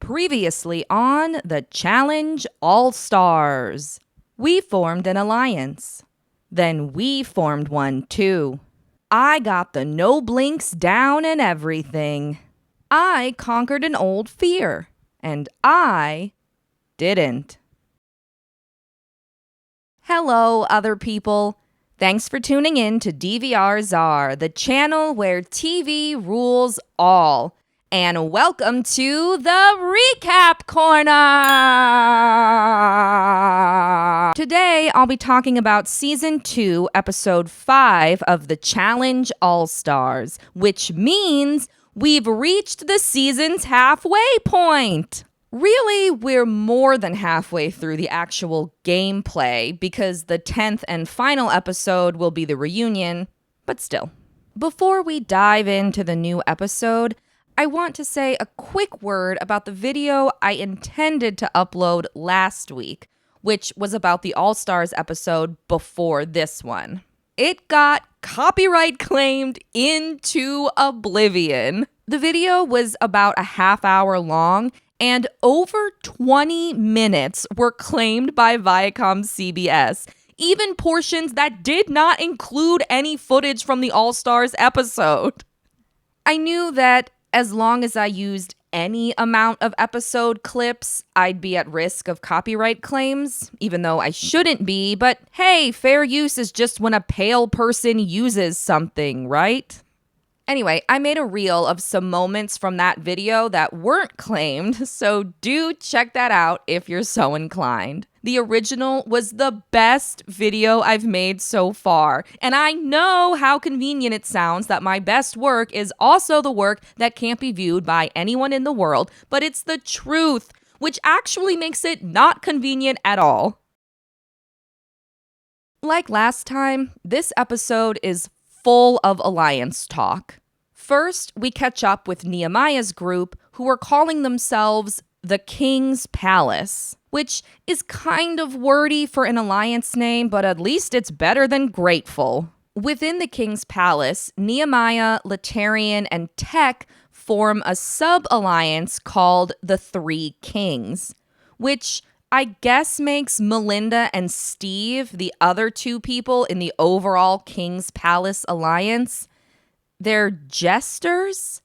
Previously on the Challenge All-Stars. We formed an alliance. Then we formed one too. I got the no blinks down and everything. I conquered an old fear. And I didn't. Hello, other people. Thanks for tuning in to DVR Czar, the channel where TV rules all. And welcome to the Recap Corner! Today, I'll be talking about Season 2, Episode 5 of the Challenge All-Stars, which means we've reached the season's halfway point. Really, we're more than halfway through the actual gameplay because the 10th and final episode will be the reunion, but still. Before we dive into the new episode, I want to say a quick word about the video I intended to upload last week, which was about the All-Stars episode before this one. It got copyright claimed into oblivion. The video was about a half hour long, and over 20 minutes were claimed by Viacom CBS, even portions that did not include any footage from the All-Stars episode. I knew that as long as I used any amount of episode clips, I'd be at risk of copyright claims, even though I shouldn't be, but hey, fair use is just when a pale person uses something, right? Anyway, I made a reel of some moments from that video that weren't claimed, so do check that out if you're so inclined. The original was the best video I've made so far, and I know how convenient it sounds that my best work is also the work that can't be viewed by anyone in the world, but it's the truth, which actually makes it not convenient at all. Like last time, this episode is full of alliance talk. First, we catch up with Nehemiah's group, who are calling themselves the King's Palace, which is kind of wordy for an alliance name, but at least it's better than grateful. Within the King's Palace, Nehemiah, Laterrian, and Tech form a sub-alliance called the Three Kings, which I guess makes Melinda and Steve the other two people in the overall King's Palace alliance. They're jesters?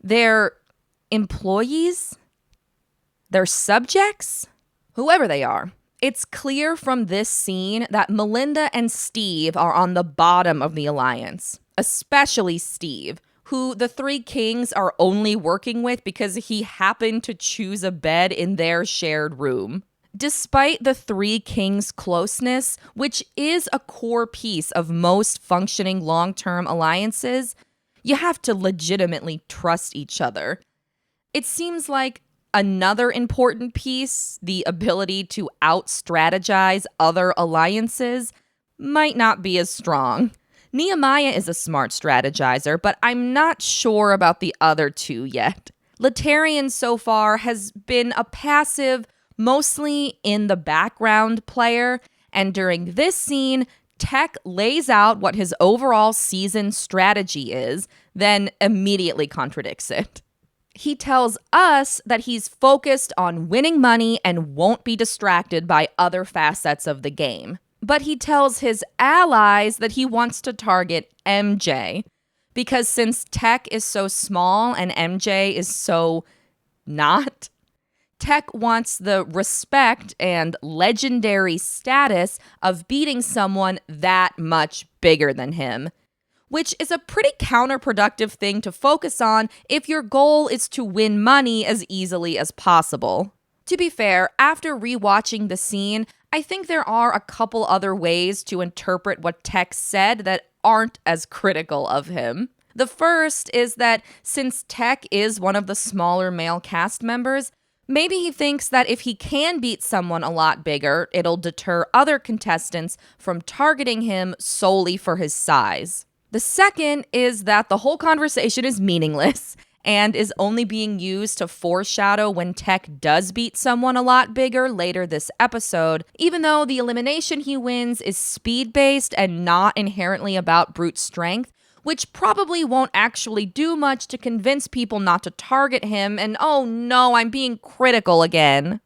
They're employees? They're subjects? Whoever they are. It's clear from this scene that Melinda and Steve are on the bottom of the alliance, especially Steve, who the Three Kings are only working with because he happened to choose a bed in their shared room. Despite the Three Kings' closeness, which is a core piece of most functioning long-term alliances, you have to legitimately trust each other. It seems like another important piece, the ability to out-strategize other alliances, might not be as strong. Nehemiah is a smart strategizer, but I'm not sure about the other two yet. Laterrian so far has been a passive, mostly in the background player, and during this scene, Tech lays out what his overall season strategy is, then immediately contradicts it. He tells us that he's focused on winning money and won't be distracted by other facets of the game. But he tells his allies that he wants to target MJ, because since Tech is so small and MJ is so not, Tech wants the respect and legendary status of beating someone that much bigger than him, which is a pretty counterproductive thing to focus on if your goal is to win money as easily as possible. To be fair, after rewatching the scene, I think there are a couple other ways to interpret what Tech said that aren't as critical of him. The first is that since Tech is one of the smaller male cast members, maybe he thinks that if he can beat someone a lot bigger, it'll deter other contestants from targeting him solely for his size. The second is that the whole conversation is meaningless and is only being used to foreshadow when Tech does beat someone a lot bigger later this episode, even though the elimination he wins is speed-based and not inherently about brute strength, which probably won't actually do much to convince people not to target him, and oh no, I'm being critical again.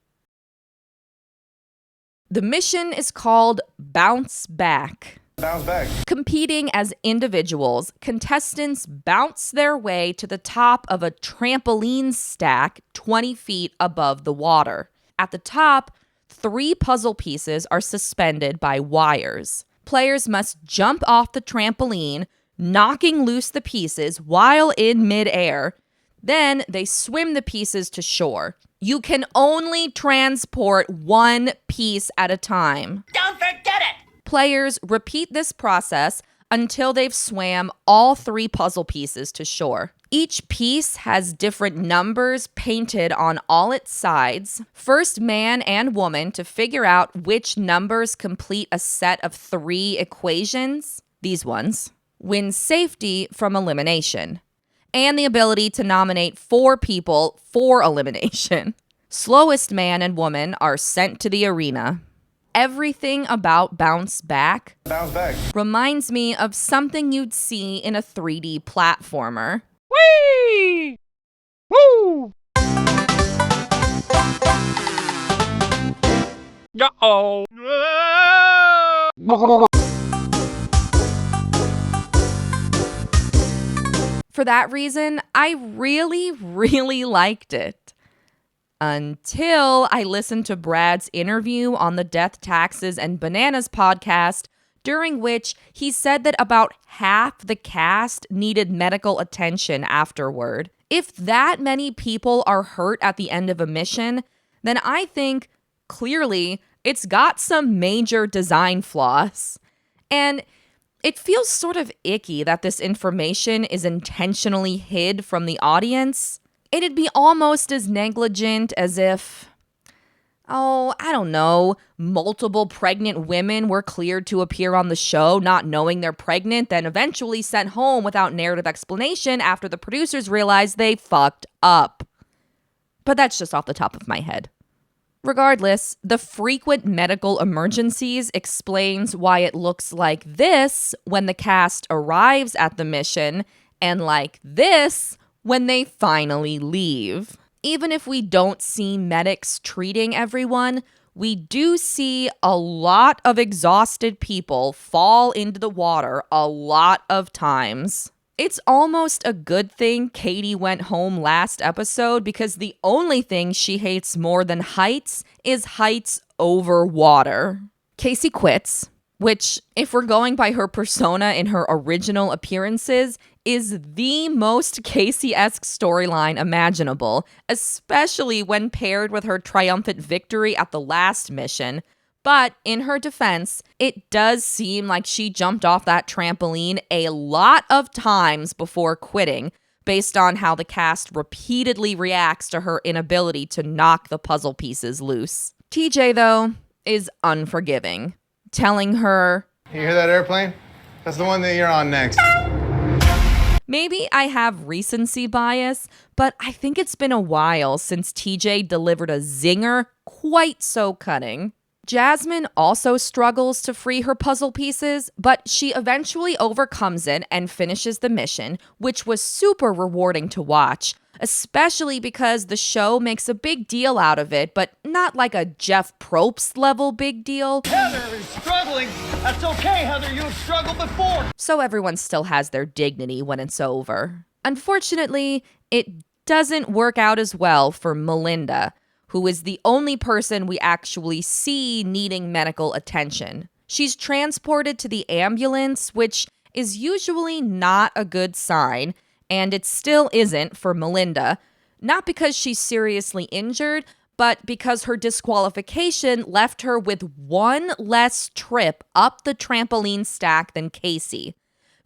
The mission is called Bounce Back. Bounce back. Competing as individuals, contestants bounce their way to the top of a trampoline stack 20 feet above the water. At the top, 3 puzzle pieces are suspended by wires. Players must jump off the trampoline, knocking loose the pieces while in midair. Then they swim the pieces to shore. You can only transport 1 piece at a time. Don't forget it! Players repeat this process until they've swam all 3 puzzle pieces to shore. Each piece has different numbers painted on all its sides. First man and woman to figure out which numbers complete a set of 3 equations, these ones, wins safety from elimination, and the ability to nominate 4 people for elimination. Slowest man and woman are sent to the arena. Everything about Bounce Back reminds me of something you'd see in a 3D platformer. Whee! Woo! Uh-oh. For that reason, I really liked it. Until I listened to Brad's interview on the Death, Taxes, and Bananas podcast, during which he said that about half the cast needed medical attention afterward. If that many people are hurt at the end of a mission, then I think, clearly, it's got some major design flaws. And it feels sort of icky that this information is intentionally hid from the audience. It'd be almost as negligent as if, I don't know, multiple pregnant women were cleared to appear on the show not knowing they're pregnant, then eventually sent home without narrative explanation after the producers realized they fucked up. But that's just off the top of my head. Regardless, the frequent medical emergencies explains why it looks like this when the cast arrives at the mission and like this when they finally leave. Even if we don't see medics treating everyone, we do see a lot of exhausted people fall into the water a lot of times. It's almost a good thing Katie went home last episode because the only thing she hates more than heights is heights over water. Casey quits, which, if we're going by her persona in her original appearances, is the most Casey-esque storyline imaginable, especially when paired with her triumphant victory at the last mission. But in her defense, it does seem like she jumped off that trampoline a lot of times before quitting, based on how the cast repeatedly reacts to her inability to knock the puzzle pieces loose. TJ, though, is unforgiving, telling her, You hear that airplane? That's the one that you're on next. maybe I have recency bias, but I think it's been a while since TJ delivered a zinger quite so cutting. Jasmine also struggles to free her puzzle pieces, but she eventually overcomes it and finishes the mission, which was super rewarding to watch, especially because the show makes a big deal out of it, but not like a Jeff Probst level big deal. Heather is struggling. That's okay, Heather. You have struggled before. So everyone still has their dignity when it's over. Unfortunately, it doesn't work out as well for Melinda, who is the only person we actually see needing medical attention. She's transported to the ambulance, which is usually not a good sign, and it still isn't for Melinda, not because she's seriously injured, but because her disqualification left her with one less trip up the trampoline stack than Casey,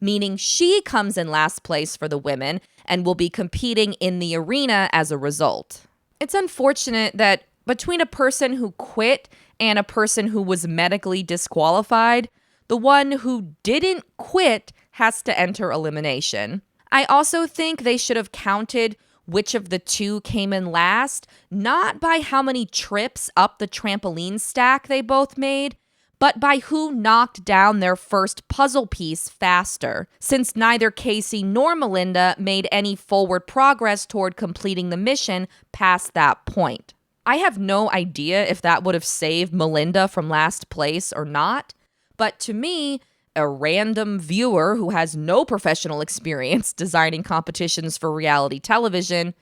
meaning she comes in last place for the women and will be competing in the arena as a result. It's unfortunate that between a person who quit and a person who was medically disqualified, the one who didn't quit has to enter elimination. I also think they should have counted which of the two came in last, not by how many trips up the trampoline stack they both made, but by who knocked down their first puzzle piece faster, since neither Casey nor Melinda made any forward progress toward completing the mission past that point. I have no idea if that would have saved Melinda from last place or not, but to me, a random viewer who has no professional experience designing competitions for reality television,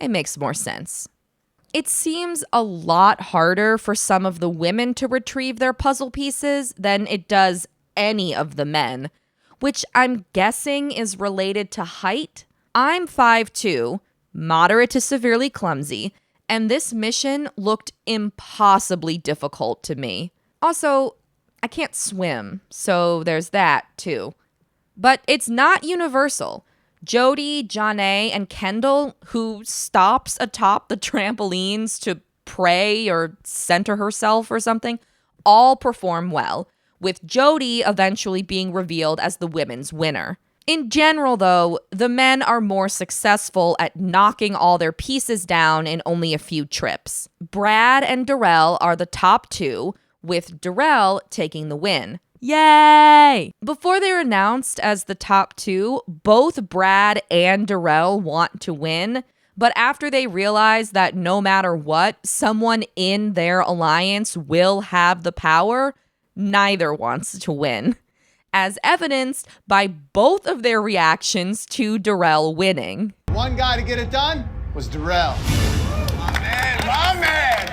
it makes more sense. It seems a lot harder for some of the women to retrieve their puzzle pieces than it does any of the men, which I'm guessing is related to height. I'm 5'2", moderate to severely clumsy, and this mission looked impossibly difficult to me. Also, I can't swim, so there's that too. But it's not universal. Jody, Janae, and Kendall, who stops atop the trampolines to pray or center herself or something, all perform well, with Jody eventually being revealed as the women's winner. In general, though, the men are more successful at knocking all their pieces down in only a few trips. Brad and Darrell are the top two, with Darrell taking the win. Yay! Before they're announced as the top two, both Brad and Darrell want to win, but after they realize that no matter what, someone in their alliance will have the power, neither wants to win, as evidenced by both of their reactions to Darrell winning. One guy to get it done was Darrell. My man!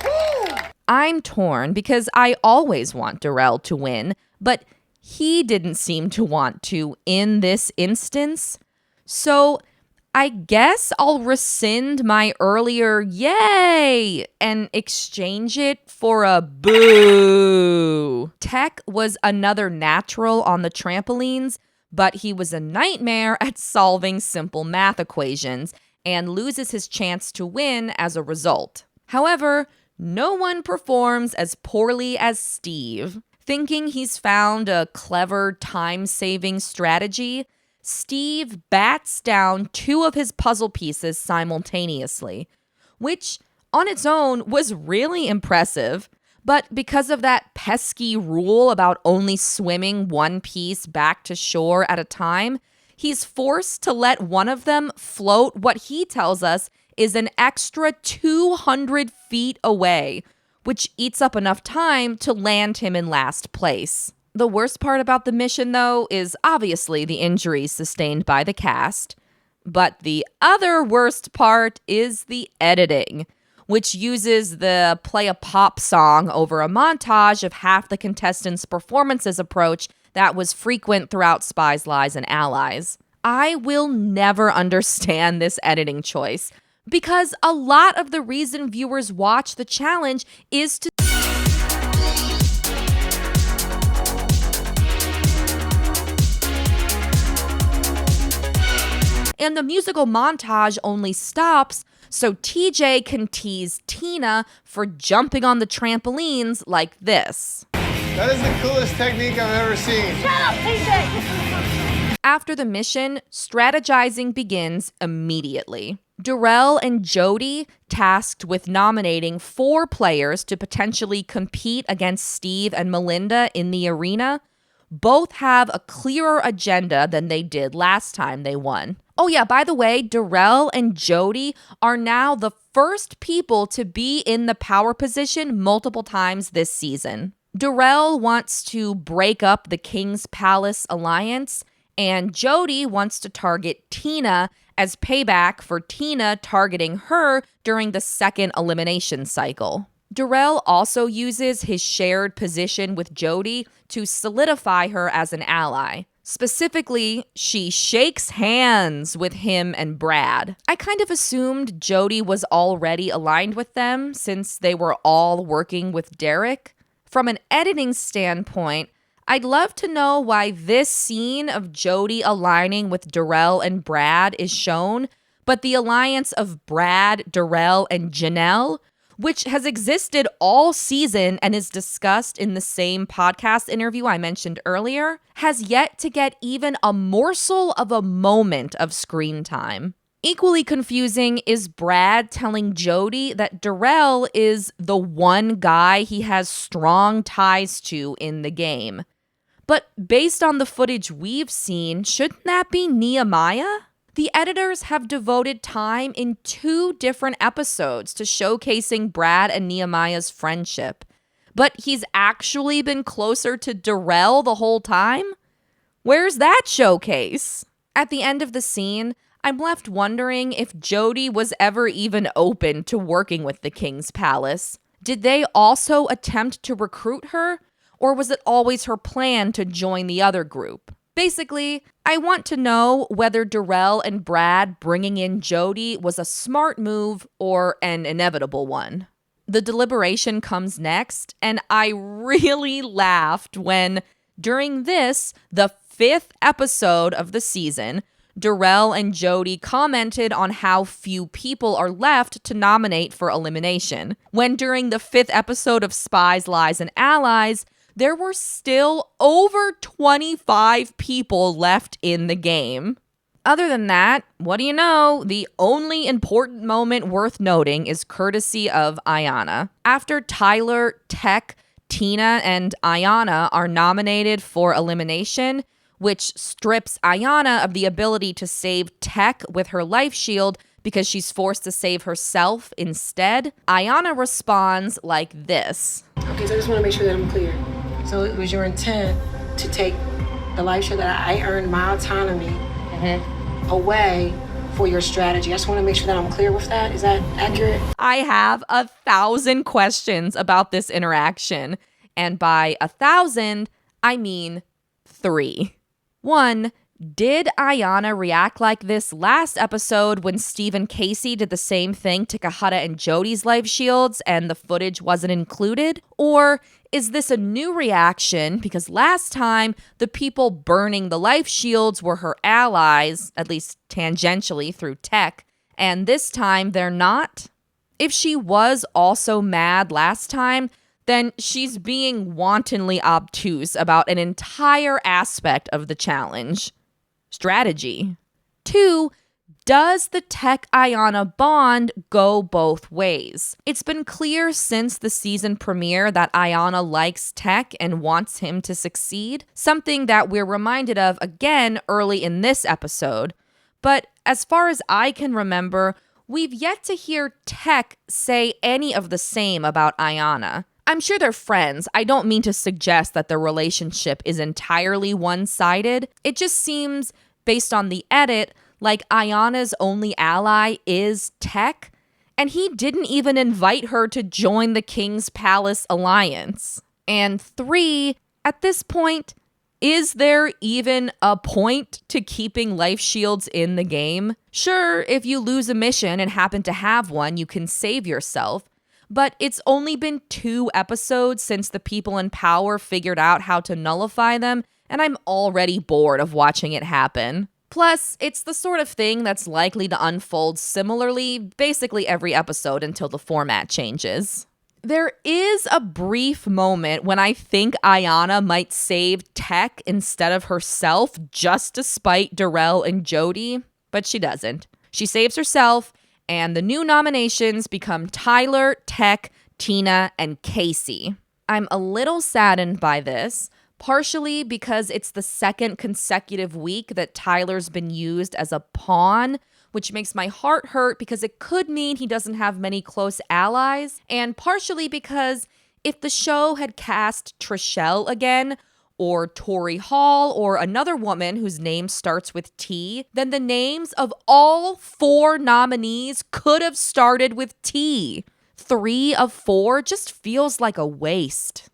Woo! I'm torn because I always want Darrell to win, but he didn't seem to want to in this instance. So I guess I'll rescind my earlier yay and exchange it for a boo. Tech was another natural on the trampolines, but he was a nightmare at solving simple math equations and loses his chance to win as a result. However, no one performs as poorly as Steve. Thinking he's found a clever time-saving strategy, Steve bats down two of his puzzle pieces simultaneously, which on its own was really impressive. But because of that pesky rule about only swimming one piece back to shore at a time, he's forced to let one of them float what he tells us is an extra 200 feet away, which eats up enough time to land him in last place. The worst part about the mission, though, is obviously the injuries sustained by the cast. But the other worst part is the editing, which uses the play a pop song over a montage of half the contestants' performances approach that was frequent throughout Spies, Lies, and Allies. I will never understand this editing choice, because a lot of the reason viewers watch the challenge is to and the musical montage only stops so TJ can tease Tina for jumping on the trampolines like this. That is the coolest technique I've ever seen. Shut up, TJ! After the mission, strategizing begins immediately. Darrell and Jody, tasked with nominating 4 players to potentially compete against Steve and Melinda in the arena, both have a clearer agenda than they did last time they won. Oh yeah, by the way, Darrell and Jody are now the first people to be in the power position multiple times this season. Darrell wants to break up the King's Palace alliance, and Jody wants to target Tina as payback for Tina targeting her during the second elimination cycle. Darrell also uses his shared position with Jody to solidify her as an ally. Specifically, she shakes hands with him and Brad. I kind of assumed Jody was already aligned with them since they were all working with Derek. From an editing standpoint, I'd love to know why this scene of Jody aligning with Darrell and Brad is shown, but the alliance of Brad, Darrell, and Janelle, which has existed all season and is discussed in the same podcast interview I mentioned earlier, has yet to get even a morsel of a moment of screen time. Equally confusing is Brad telling Jody that Darrell is the one guy he has strong ties to in the game. But based on the footage we've seen, shouldn't that be Nehemiah? The editors have devoted time in 2 different episodes to showcasing Brad and Nehemiah's friendship. But he's actually been closer to Darrell the whole time? Where's that showcase? At the end of the scene, I'm left wondering if Jody was ever even open to working with the King's Palace. Did they also attempt to recruit her? Or was it always her plan to join the other group? Basically, I want to know whether Darrell and Brad bringing in Jody was a smart move or an inevitable one. The deliberation comes next, and I really laughed when, during this, the 5th episode of the season, Darrell and Jody commented on how few people are left to nominate for elimination, when during the 5th episode of Spies, Lies, and Allies, there were still over 25 people left in the game. Other than that, what do you know? The only important moment worth noting is courtesy of Ayanna. After Tyler, Tech, Tina, and Ayanna are nominated for elimination, which strips Ayanna of the ability to save Tech with her life shield because she's forced to save herself instead, Ayanna responds like this. Okay, so I just want to make sure that I'm clear. So it was your intent to take the life shield that I earned my autonomy away for your strategy. I just want to make sure that I'm clear with that. Is that accurate? I have 1,000 questions about this interaction. And by 1,000, I mean 3. 1, did Ayanna react like this last episode when Steve and Casey did the same thing to Kahada and Jody's life shields and the footage wasn't included? Or is this a new reaction because last time the people burning the life shields were her allies, at least tangentially through Tech, and this time they're not? If she was also mad last time, then she's being wantonly obtuse about an entire aspect of the challenge. Strategy. 2, does the Tech-Ayanna bond go both ways? It's been clear since the season premiere that Ayanna likes Tech and wants him to succeed, something that we're reminded of again early in this episode. But as far as I can remember, we've yet to hear Tech say any of the same about Ayanna. I'm sure they're friends. I don't mean to suggest that their relationship is entirely one-sided. It just seems, based on the edit, like Ayanna's only ally is Tech, and he didn't even invite her to join the King's Palace Alliance. And 3, at this point, is there even a point to keeping life shields in the game? Sure, if you lose a mission and happen to have one, you can save yourself. But it's only been 2 episodes since the people in power figured out how to nullify them, and I'm already bored of watching it happen. Plus, it's the sort of thing that's likely to unfold similarly basically every episode until the format changes. There is a brief moment when I think Ayanna might save Tech instead of herself just to spite Darrell and Jody, but she doesn't. She saves herself, and the new nominations become Tyler, Tech, Tina, and Casey. I'm a little saddened by this, partially because it's the 2nd consecutive week that Tyler's been used as a pawn, which makes my heart hurt because it could mean he doesn't have many close allies, and partially because if the show had cast Trishelle again, or Tori Hall, or another woman whose name starts with T, then the names of all 4 nominees could have started with T. 3 of 4 just feels like a waste.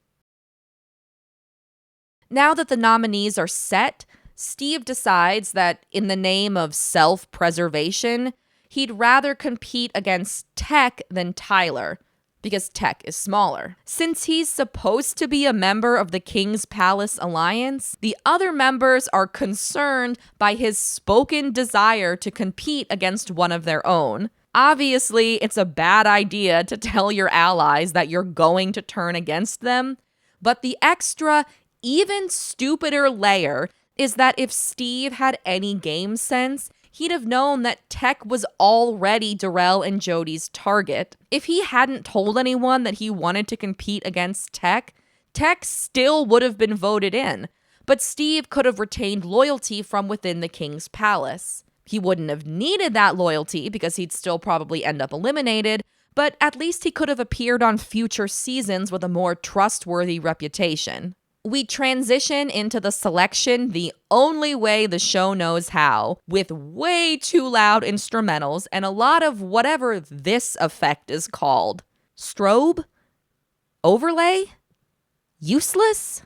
Now that the nominees are set, Steve decides that in the name of self-preservation, he'd rather compete against Tech than Tyler, because Tech is smaller. Since he's supposed to be a member of the King's Palace Alliance, the other members are concerned by his spoken desire to compete against one of their own. Obviously, it's a bad idea to tell your allies that you're going to turn against them, but the extra, even stupider layer is that if Steve had any game sense, he'd have known that Tech was already Darrell and Jody's target. If he hadn't told anyone that he wanted to compete against Tech, Tech still would have been voted in. But Steve could have retained loyalty from within the King's Palace. He wouldn't have needed that loyalty because he'd still probably end up eliminated, but at least he could have appeared on future seasons with a more trustworthy reputation. We transition into the selection the only way the show knows how, with way too loud instrumentals and a lot of whatever this effect is called. Strobe? Overlay? Useless?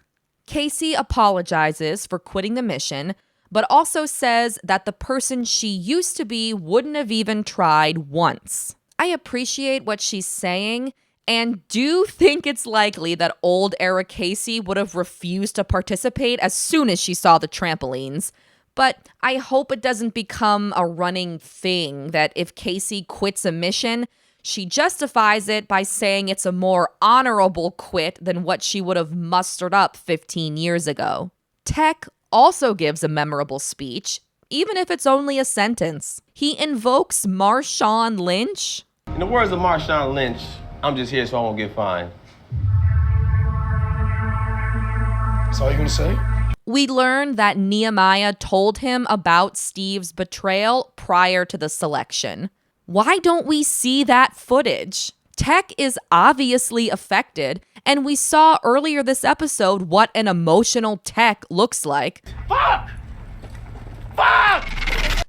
Casey apologizes for quitting the mission, but also says that the person she used to be wouldn't have even tried once. I appreciate what she's saying, and do think it's likely that old era Casey would have refused to participate as soon as she saw the trampolines. But I hope it doesn't become a running thing that if Casey quits a mission, she justifies it by saying it's a more honorable quit than what she would have mustered up 15 years ago. Tech also gives a memorable speech, even if it's only a sentence. He invokes Marshawn Lynch. In the words of Marshawn Lynch, I'm just here so I won't get fined. That's all you gonna say? We learn that Nehemiah told him about Steve's betrayal prior to the selection. Why don't we see that footage? Tech is obviously affected, and we saw earlier this episode what an emotional Tech looks like. Fuck! Fuck!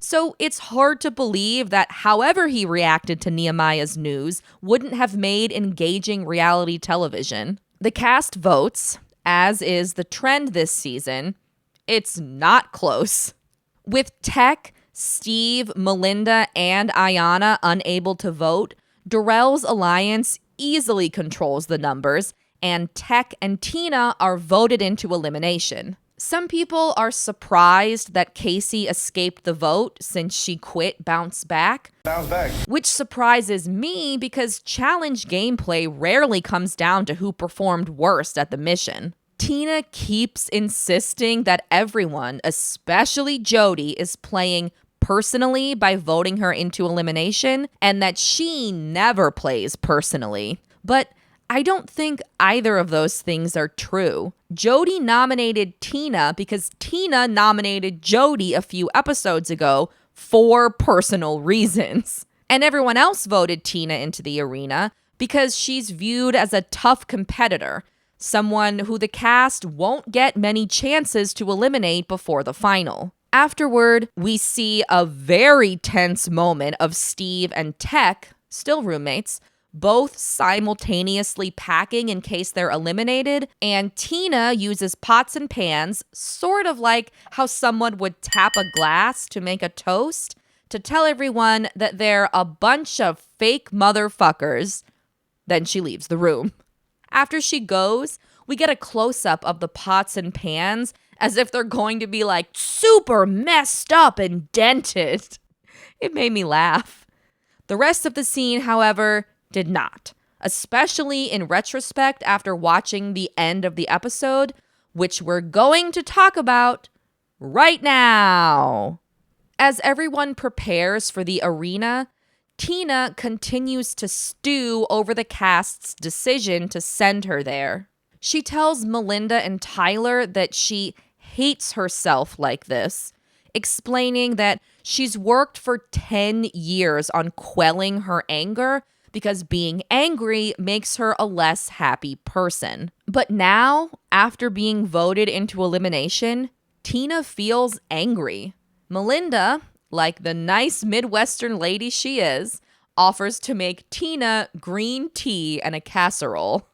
So it's hard to believe that however he reacted to Nehemiah's news wouldn't have made engaging reality television. The cast votes, as is the trend this season. It's not close. With Tech, Steve, Melinda, and Ayanna unable to vote, Darrell's alliance easily controls the numbers, and Tech and Tina are voted into elimination. Some people are surprised that Casey escaped the vote since she quit Bounce Back. Bounce back. Which surprises me because challenge gameplay rarely comes down to who performed worst at the mission. Tina keeps insisting that everyone, especially Jody, is playing personally by voting her into elimination, and that she never plays personally. But I don't think either of those things are true. Jody nominated Tina because Tina nominated Jody a few episodes ago for personal reasons. And everyone else voted Tina into the arena because she's viewed as a tough competitor, someone who the cast won't get many chances to eliminate before the final. Afterward, we see a very tense moment of Steve and Tech, still roommates, both simultaneously packing in case they're eliminated, and Tina uses pots and pans, sort of like how someone would tap a glass to make a toast, to tell everyone that they're a bunch of fake motherfuckers. Then she leaves the room. After she goes, we get a close-up of the pots and pans as if they're going to be like super messed up and dented. It made me laugh. The rest of the scene, however, did not, especially in retrospect after watching the end of the episode, which we're going to talk about right now. As everyone prepares for the arena, Tina continues to stew over the cast's decision to send her there. She tells Melinda and Tyler that she hates herself like this, explaining that she's worked for 10 years on quelling her anger because being angry makes her a less happy person. But now, after being voted into elimination, Tina feels angry. Melinda, like the nice Midwestern lady she is, offers to make Tina green tea and a casserole.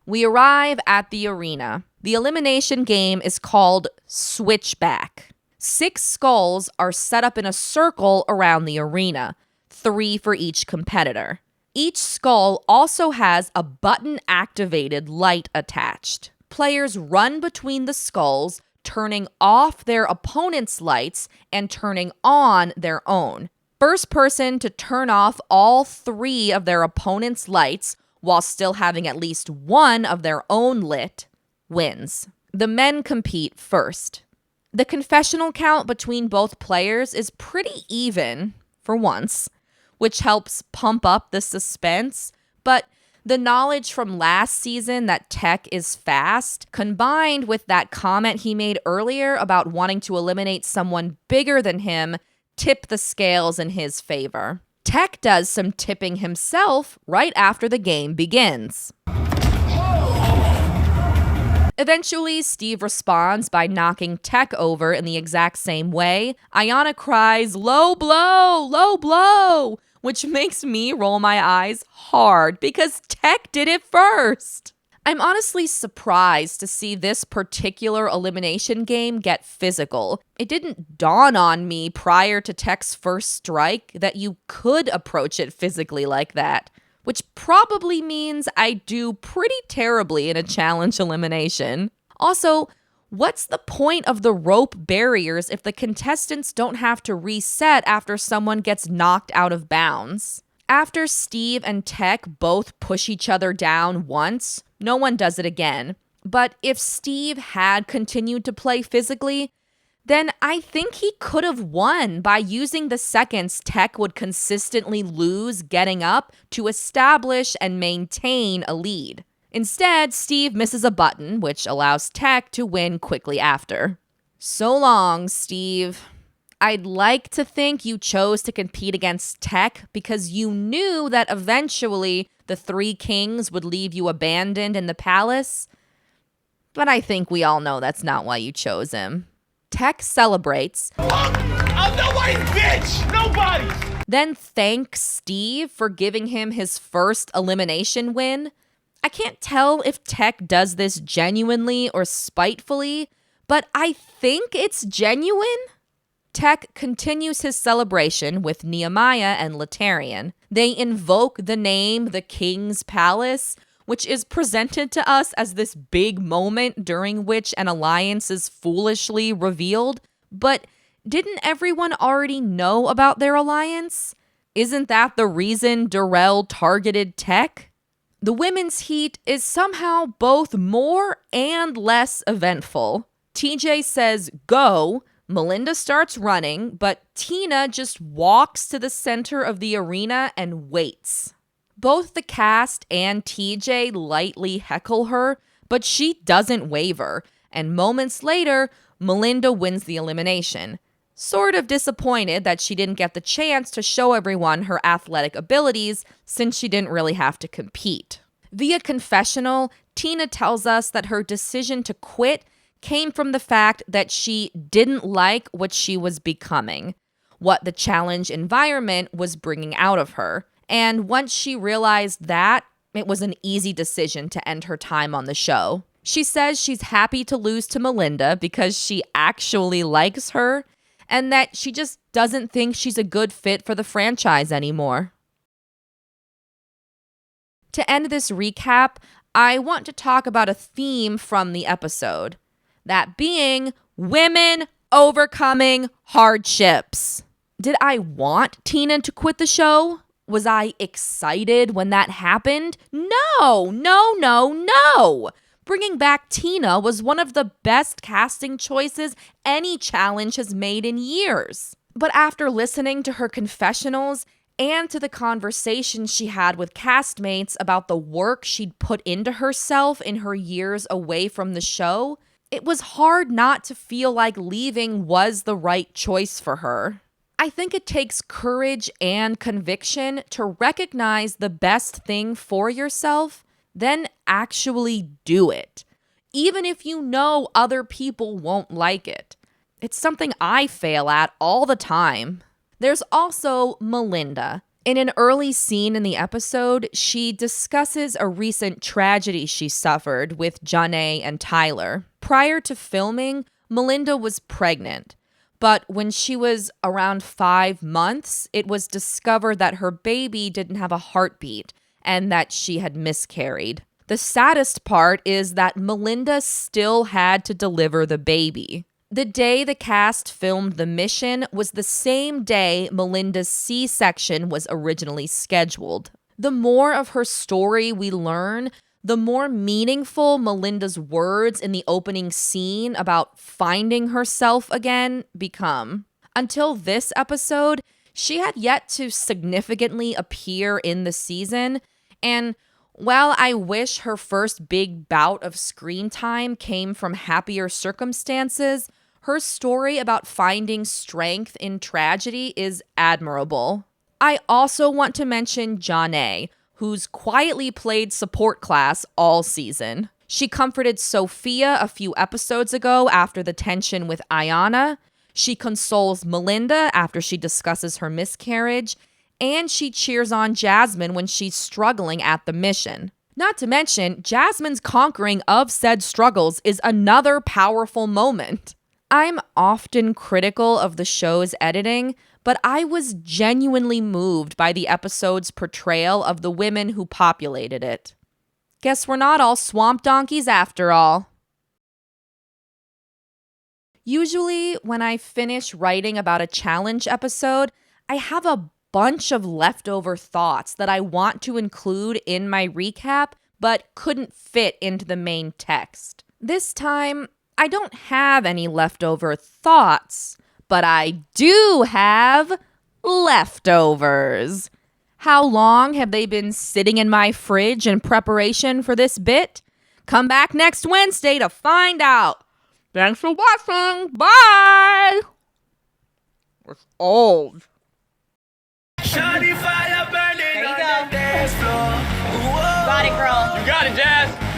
We arrive at the arena. The elimination game is called Switchback. 6 skulls are set up in a circle around the arena, 3 for each competitor. Each skull also has a button-activated light attached. Players run between the skulls, turning off their opponent's lights and turning on their own. First person to turn off all 3 of their opponent's lights while still having at least one of their own lit wins. The men compete first. The confessional count between both players is pretty even, for once, which helps pump up the suspense, but the knowledge from last season that Tech is fast, combined with that comment he made earlier about wanting to eliminate someone bigger than him, tip the scales in his favor. Tech does some tipping himself right after the game begins. Eventually, Steve responds by knocking Tech over in the exact same way. Ayanna cries, "Low blow, low blow," which makes me roll my eyes hard because Tech did it first. I'm honestly surprised to see this particular elimination game get physical. It didn't dawn on me prior to Tech's first strike that you could approach it physically like that, which probably means I do pretty terribly in a challenge elimination. Also, what's the point of the rope barriers if the contestants don't have to reset after someone gets knocked out of bounds? After Steve and Tech both push each other down once, no one does it again. But if Steve had continued to play physically, then I think he could have won by using the seconds Tech would consistently lose getting up to establish and maintain a lead. Instead, Steve misses a button, which allows Tech to win quickly after. So long, Steve. I'd like to think you chose to compete against Tech because you knew that eventually the three kings would leave you abandoned in the palace. But I think we all know that's not why you chose him. Tech celebrates. I'm nobody's bitch! Nobody's! Then thanks Steve for giving him his first elimination win. I can't tell if Tech does this genuinely or spitefully, but I think it's genuine. Tech continues his celebration with Nehemiah and Laterrian. They invoke the name the King's Palace, which is presented to us as this big moment during which an alliance is foolishly revealed. But didn't everyone already know about their alliance? Isn't that the reason Darrell targeted Tech? The women's heat is somehow both more and less eventful. TJ says go, Melinda starts running, but Tina just walks to the center of the arena and waits. Both the cast and TJ lightly heckle her, but she doesn't waver, and moments later, Melinda wins the elimination. Sort of disappointed that she didn't get the chance to show everyone her athletic abilities since she didn't really have to compete. Via confessional, Tina tells us that her decision to quit came from the fact that she didn't like what she was becoming, what the challenge environment was bringing out of her. And once she realized that, it was an easy decision to end her time on the show. She says she's happy to lose to Melinda because she actually likes her, and that she just doesn't think she's a good fit for the franchise anymore. To end this recap, I want to talk about a theme from the episode. That being women overcoming hardships. Did I want Tina to quit the show? Was I excited when that happened? No. Bringing back Tina was one of the best casting choices any challenge has made in years. But after listening to her confessionals and to the conversations she had with castmates about the work she'd put into herself in her years away from the show, it was hard not to feel like leaving was the right choice for her. I think it takes courage and conviction to recognize the best thing for yourself, then actually do it, even if you know other people won't like it. It's something I fail at all the time. There's also Melinda. In an early scene in the episode, she discusses a recent tragedy she suffered with Janae and Tyler. Prior to filming, Melinda was pregnant, but when she was around 5 months, it was discovered that her baby didn't have a heartbeat and that she had miscarried. The saddest part is that Melinda still had to deliver the baby. The day the cast filmed the mission was the same day Melinda's C-section was originally scheduled. The more of her story we learn, the more meaningful Melinda's words in the opening scene about finding herself again become. Until this episode, she had yet to significantly appear in the season, and while I wish her first big bout of screen time came from happier circumstances, her story about finding strength in tragedy is admirable. I also want to mention Janae, who's quietly played support class all season. She comforted Sophia a few episodes ago after the tension with Ayanna. She consoles Melinda after she discusses her miscarriage. And she cheers on Jasmine when she's struggling at the mission. Not to mention, Jasmine's conquering of said struggles is another powerful moment. I'm often critical of the show's editing, but I was genuinely moved by the episode's portrayal of the women who populated it. Guess we're not all swamp donkeys after all. Usually, when I finish writing about a challenge episode, I have a bunch of leftover thoughts that I want to include in my recap, but couldn't fit into the main text. This time, I don't have any leftover thoughts, but I do have leftovers. How long have they been sitting in my fridge in preparation for this bit? Come back next Wednesday to find out. Thanks for watching. Bye. It's old. There you go. Got it, girl. You got it, Jazz.